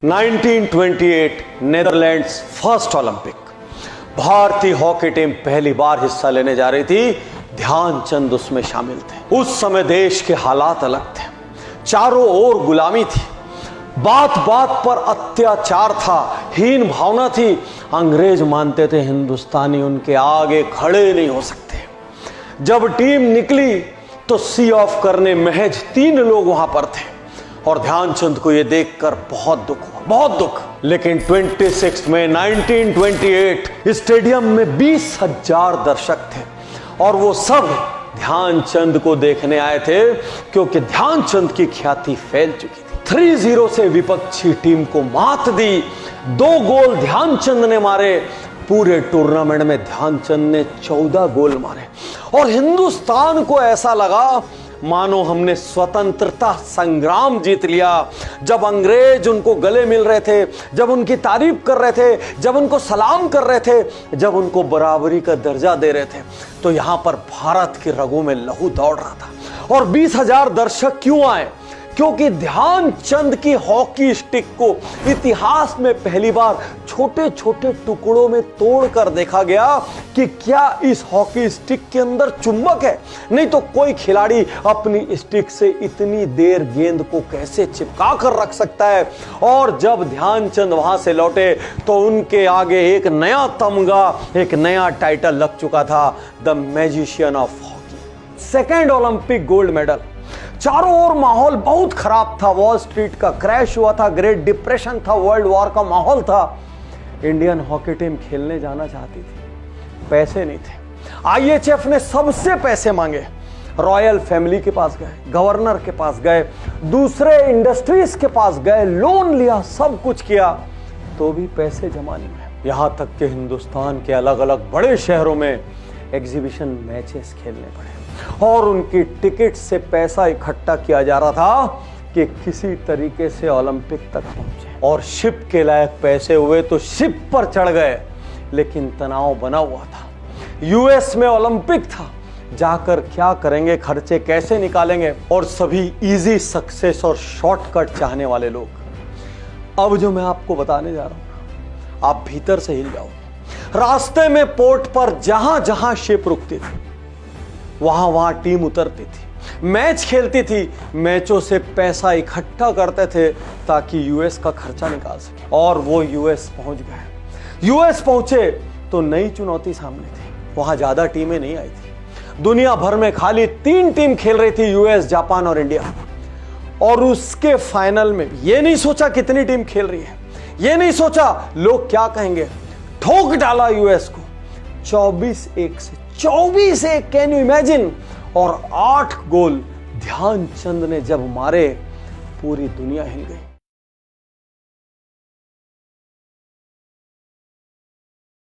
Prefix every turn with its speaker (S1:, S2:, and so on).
S1: 1928 Netherlands first Olympic. भारतीय hockey team पहली बार हिस्सा लेने जा रही थी। ध्यानचंद उसमें शामिल थे। उस समय देश के हालात अलग थे, चारों ओर गुलामी थी, बात बात पर अत्याचार था, हीन भावना थी। अंग्रेज मानते थे हिंदुस्तानी उनके आगे खड़े नहीं हो सकते। जब टीम निकली तो सी ऑफ करने महज 3 लोग वहां पर थे और ध्यानचंद को यह देखकर बहुत दुख हुआ, बहुत दुख। लेकिन 26 मई 1928 स्टेडियम में 20,000 दर्शक थे और वो सब ध्यानचंद को देखने आए थे, क्योंकि ध्यानचंद की ख्याति फैल चुकी थी। 3-0 से विपक्षी टीम को मात दी। 2 गोल ध्यानचंद ने मारे। पूरे टूर्नामेंट में ध्यानचंद ने 14 गोल मारे और हिंदुस्तान को ऐसा लगा मानो हमने स्वतंत्रता संग्राम जीत लिया। जब अंग्रेज उनको गले मिल रहे थे, जब उनकी तारीफ कर रहे थे, जब उनको सलाम कर रहे थे, जब उनको बराबरी का दर्जा दे रहे थे, तो यहां पर भारत की रगों में लहू दौड़ रहा था। और 20,000 दर्शक क्यों आए? क्योंकि ध्यानचंद की हॉकी स्टिक को इतिहास में पहली बार छोटे छोटे टुकड़ों में तोड़कर देखा गया कि क्या इस हॉकी स्टिक के अंदर चुंबक है। नहीं तो कोई खिलाड़ी अपनी स्टिक से इतनी देर गेंद को कैसे चिपका कर रख सकता है। और जब ध्यानचंद वहां से लौटे तो उनके आगे एक नया तमगा, एक नया टाइटल लग चुका था, the magician of hockey. Second Olympic gold medal. चारों ओर माहौल बहुत खराब था। वॉल स्ट्रीट का क्रैश हुआ था, ग्रेट डिप्रेशन था, वर्ल्ड वॉर का माहौल था। इंडियन हॉकी टीम खेलने जाना चाहती थी, पैसे नहीं थे। IHF ने सबसे पैसे मांगे, रॉयल फैमिली के पास गए, गवर्नर के पास गए, दूसरे इंडस्ट्रीज के पास गए, लोन लिया, सब कुछ किया, तो भी पैसे जमा नहीं हुए। यहां तक कि हिंदुस्तान के अलग अलग बड़े शहरों में एग्जीबिशन मैचेस खेलने पड़े और उनकी टिकट से पैसा इकट्ठा किया जा रहा था कि किसी तरीके से ओलंपिक तक पहुंचे। और शिप के लायक पैसे हुए तो शिप पर चढ़ गए, लेकिन तनाव बना हुआ था। US में ओलंपिक था, जाकर क्या करेंगे, खर्चे कैसे निकालेंगे, और सभी इजी सक्सेस और शॉर्टकट चाहने वाले लोग। अब जो मैं आपको बताने जा रहा हूं, आप भीतर से हिल जाओ। रास्ते में पोर्ट पर जहां जहां शिप रुकती थी, वहां वहां टीम उतरती थी, मैच खेलती थी, मैचों से पैसा इकट्ठा करते थे ताकि US का खर्चा निकाल सके। और वो US पहुंच गए। US पहुंचे तो नई चुनौती सामने थी। वहां ज्यादा टीमें नहीं आई थी। दुनिया भर में खाली 3 टीम खेल रही थी, US, जापान और इंडिया। और उसके फाइनल में ये नहीं सोचा कितनी टीम खेल रही है, ये नहीं सोचा लोग क्या कहेंगे, ठोक डाला US को 24-1 से। 24-1, कैन यू इमेजिन? और 8 गोल ध्यानचंद ने जब मारे, पूरी दुनिया हिल गई।